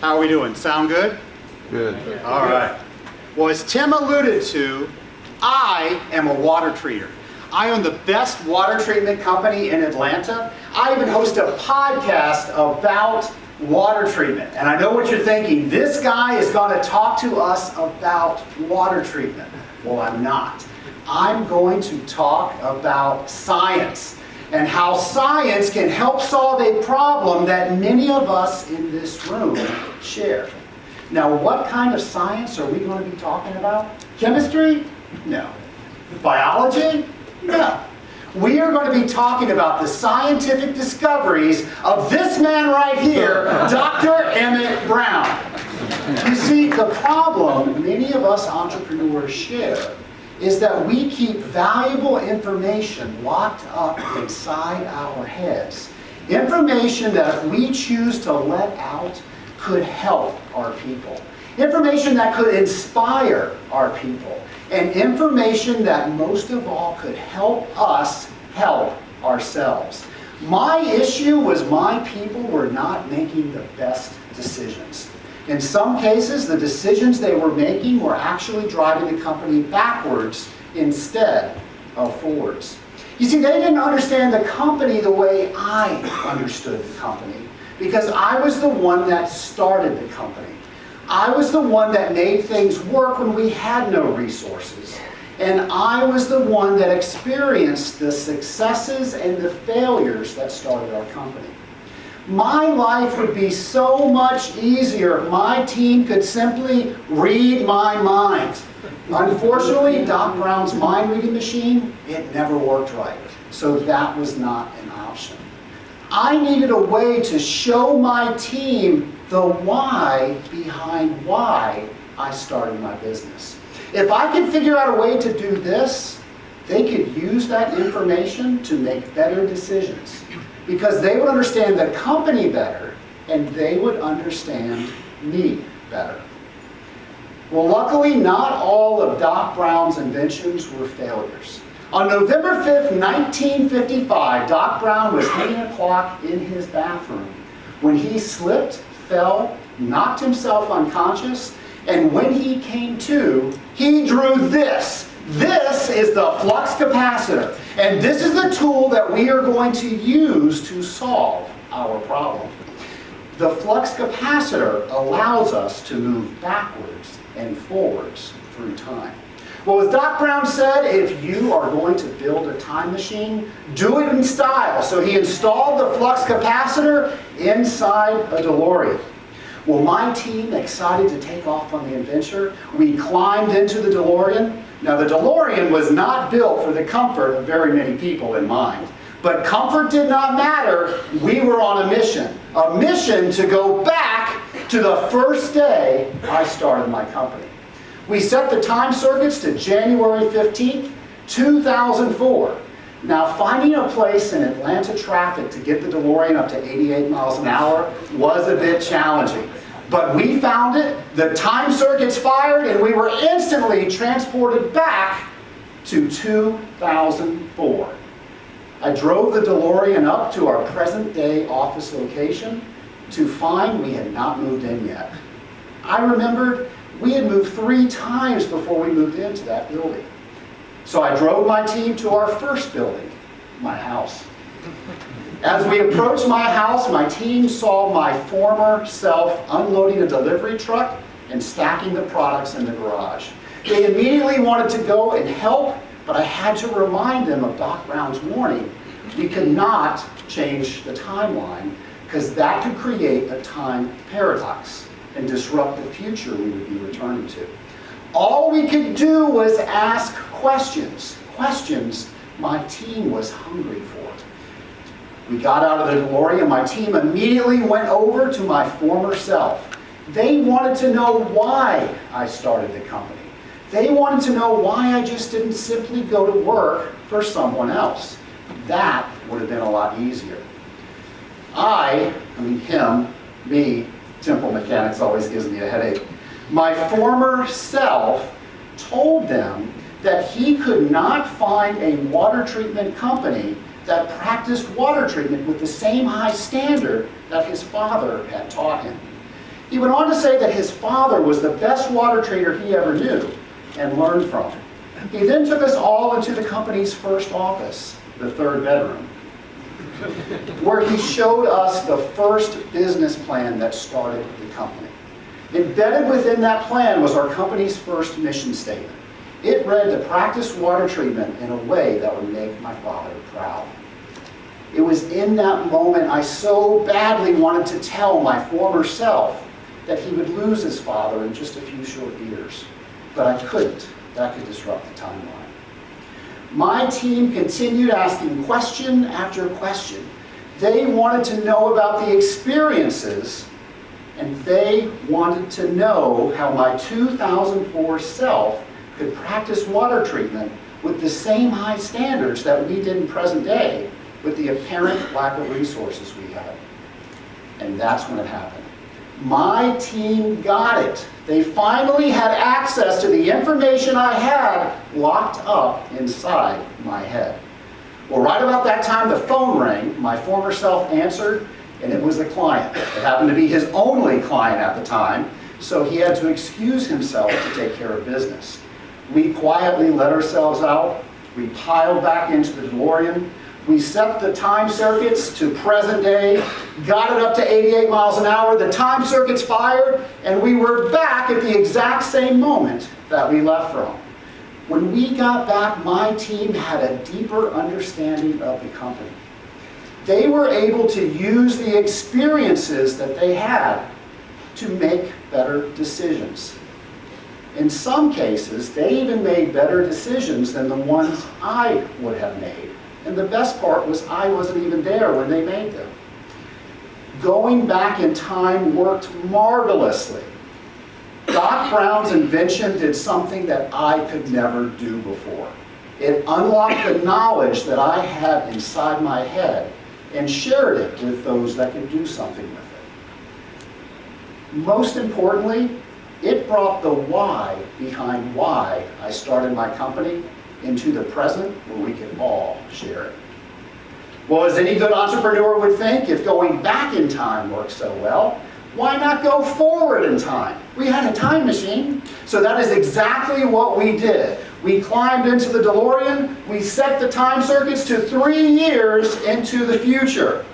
How are we doing? Sound good? Good. All right. Well, as Tim alluded to, I am a water treater. I own the best water treatment company in Atlanta. I even host a podcast about water treatment. And I know what you're thinking. This guy is going to talk to us about water treatment. Well, I'm not. I'm going to talk about science and how science can help solve a problem that many of us in this room share. Now, what kind of science are we going to be talking about? Chemistry? No. Biology? No. We are going to be talking about the scientific discoveries of this man right here, Dr. Emmett Brown. You see, the problem many of us entrepreneurs share is that we keep valuable information locked up inside our heads. Information that if we choose to let out could help our people. Information that could inspire our people. And information that most of all could help us help ourselves. My issue was my people were not making the best decisions. In some cases, the decisions they were making were actually driving the company backwards instead of forwards. You see, they didn't understand the company the way I understood the company, because I was the one that started the company. I was the one that made things work when we had no resources. And I was the one that experienced the successes and the failures that started our company. My life would be so much easier if my team could simply read my mind. Unfortunately, Doc Brown's mind reading machine, it never worked right. So that was not an option. I needed a way to show my team the why behind why I started my business. If I could figure out a way to do this, they could use that information to make better decisions, because they would understand the company better and they would understand me better. Well, luckily, not all of Doc Brown's inventions were failures. On November 5th, 1955, Doc Brown was hanging a clock in his bathroom when he slipped, fell, knocked himself unconscious, and when he came to, he drew this. This is the flux capacitor, and this is the tool that we are going to use to solve our problem. The flux capacitor allows us to move backwards and forwards through time. Well, as Doc Brown said, if you are going to build a time machine, do it in style. So he installed the flux capacitor inside a DeLorean. Well, my team, excited to take off on the adventure, we climbed into the DeLorean. Now, the DeLorean was not built for the comfort of very many people in mind. But comfort did not matter. We were on a mission to go back to the first day I started my company. We set the time circuits to January 15th, 2004. Now, finding a place in Atlanta traffic to get the DeLorean up to 88 miles an hour was a bit challenging. But we found it, the time circuits fired, and we were instantly transported back to 2004. I drove the DeLorean up to our present-day office location to find we had not moved in yet. I remembered we had moved 3 times before we moved into that building. So I drove my team to our first building, my house. As we approached my house, my team saw my former self unloading a delivery truck and stacking the products in the garage. They immediately wanted to go and help, but I had to remind them of Doc Brown's warning. We could not change the timeline, because that could create a time paradox and disrupt the future we would be returning to. All we could do was ask questions. Questions my team was hungry for. We got out of the DeLorean. My team immediately went over to my former self. They wanted to know why I started the company. They wanted to know why I just didn't simply go to work for someone else. That would have been a lot easier. Me, Temple Mechanics always gives me a headache. My former self told them that he could not find a water treatment company that practiced water treatment with the same high standard that his father had taught him. He went on to say that his father was the best water treater he ever knew and learned from. He then took us all into the company's first office, the third bedroom, where he showed us the first business plan that started the company. Embedded within that plan was our company's first mission statement. It read to practice water treatment in a way that would make my father proud. It was in that moment I so badly wanted to tell my former self that he would lose his father in just a few short years. But I couldn't. That could disrupt the timeline. My team continued asking question after question. They wanted to know about the experiences, and they wanted to know how my 2004 self could practice water treatment with the same high standards that we did in present day with the apparent lack of resources we had. And that's when it happened. My team got it. They finally had access to the information I had locked up inside my head. Well, right about that time, the phone rang. My former self answered, and it was the client. It happened to be his only client at the time, so he had to excuse himself to take care of business. We quietly let ourselves out. We piled back into the DeLorean. We set the time circuits to present day, got it up to 88 miles an hour, the time circuits fired, and we were back at the exact same moment that we left from. When we got back, my team had a deeper understanding of the company. They were able to use the experiences that they had to make better decisions. In some cases, they even made better decisions than the ones I would have made. And the best part was I wasn't even there when they made them. Going back in time worked marvelously. Doc Brown's invention did something that I could never do before. It unlocked the knowledge that I had inside my head and shared it with those that could do something with it. Most importantly, it brought the why behind why I started my company into the present where we can all share it. Well, as any good entrepreneur would think, if going back in time works so well, why not go forward in time? We had a time machine, so that is exactly what we did. We climbed into the DeLorean, we set the time circuits to 3 years into the future.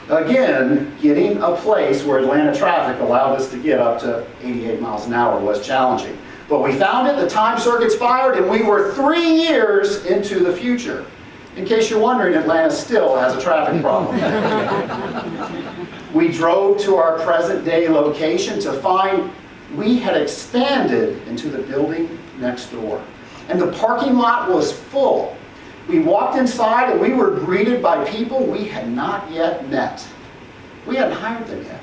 Again, getting a place where Atlanta traffic allowed us to get up to 88 miles an hour was challenging. But we found it, the time circuits fired, and we were 3 years into the future. In case you're wondering, Atlanta still has a traffic problem. We drove to our present day location to find we had expanded into the building next door. And the parking lot was full. We walked inside and we were greeted by people we had not yet met. We hadn't hired them yet.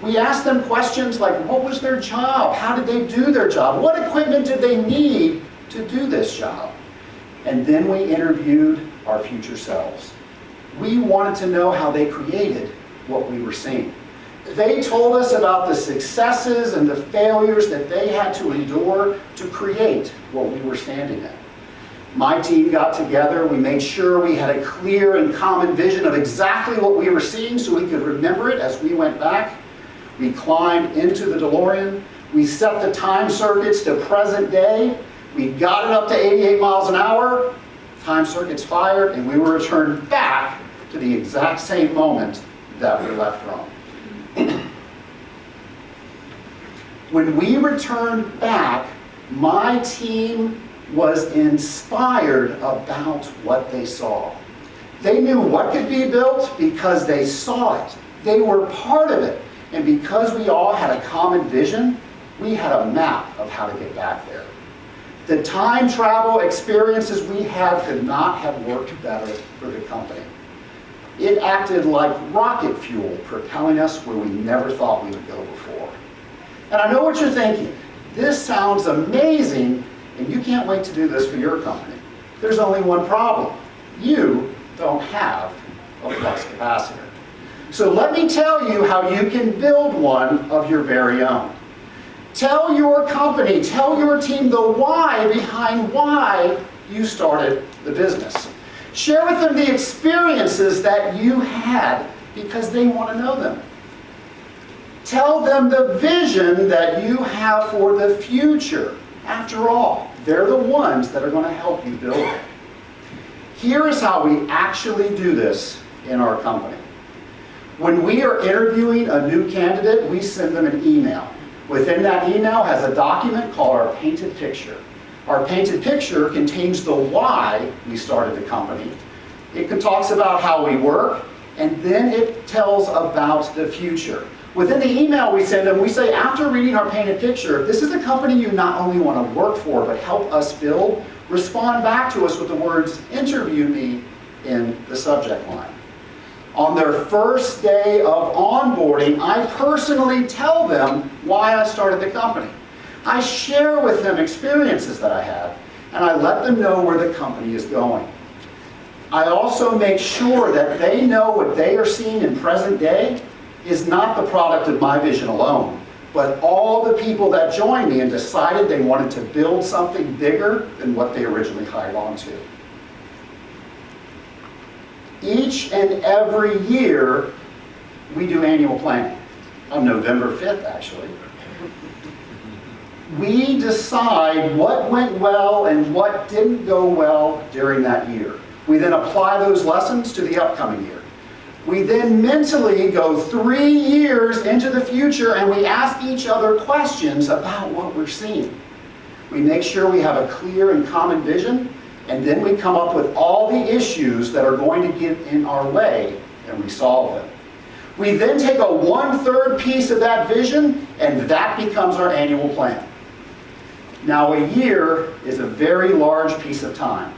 We asked them questions like, what was their job? How did they do their job? What equipment did they need to do this job? And then we interviewed our future selves. We wanted to know how they created what we were seeing. They told us about the successes and the failures that they had to endure to create what we were standing in. My team got together, we made sure we had a clear and common vision of exactly what we were seeing so we could remember it as we went back. We climbed into the DeLorean, we set the time circuits to present day, we got it up to 88 miles an hour, time circuits fired, and we were returned back to the exact same moment that we left from. When we returned back, my team was inspired about what they saw. They knew what could be built because they saw it. They were part of it. And because we all had a common vision, we had a map of how to get back there. The time travel experiences we had could not have worked better for the company. It acted like rocket fuel, propelling us where we never thought we would go before. And I know what you're thinking. This sounds amazing, and you can't wait to do this for your company. There's only one problem. You don't have a flux capacitor. So let me tell you how you can build one of your very own. Tell your company, tell your team the why behind why you started the business. Share with them the experiences that you had because they want to know them. Tell them the vision that you have for the future. After all, they're the ones that are going to help you build it. Here is how we actually do this in our company. When we are interviewing a new candidate, we send them an email. Within that email has a document called our painted picture. Our painted picture contains the why we started the company. It talks about how we work, and then it tells about the future. Within the email we send them, we say, after reading our painted picture, this is a company you not only want to work for, but help us build, respond back to us with the words, interview me, in the subject line. On their first day of onboarding, I personally tell them why I started the company. I share with them experiences that I had, and I let them know where the company is going. I also make sure that they know what they are seeing in present day is not the product of my vision alone, but all the people that joined me and decided they wanted to build something bigger than what they originally hired on to. Each and every year, we do annual planning. On November 5th, actually. We decide what went well and what didn't go well during that year. We then apply those lessons to the upcoming year. We then mentally go 3 years into the future and we ask each other questions about what we're seeing. We make sure we have a clear and common vision, and then we come up with all the issues that are going to get in our way, and we solve them. We then take a 1/3 piece of that vision, and that becomes our annual plan. Now, a year is a very large piece of time.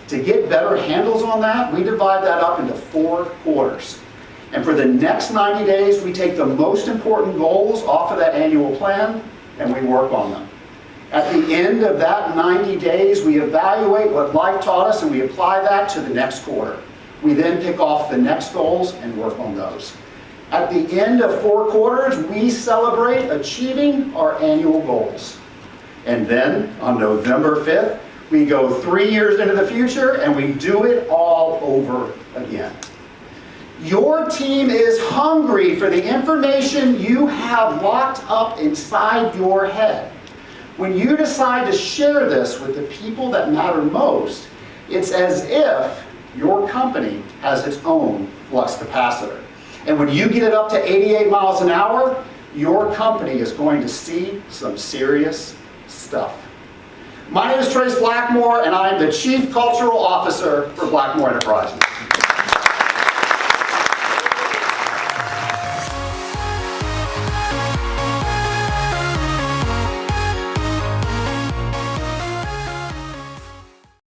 To get better handles on that, we divide that up into 4 quarters. And for the next 90 days, we take the most important goals off of that annual plan, and we work on them. At the end of that 90 days, we evaluate what life taught us, and we apply that to the next quarter. We then pick off the next goals and work on those. At the end of 4 quarters, we celebrate achieving our annual goals. And then, on November 5th, we go 3 years into the future, and we do it all over again. Your team is hungry for the information you have locked up inside your head. When you decide to share this with the people that matter most, it's as if your company has its own flux capacitor. And when you get it up to 88 miles an hour, your company is going to see some serious stuff. My name is Trace Blackmore, and I am the Chief Cultural Officer for Blackmore Enterprises.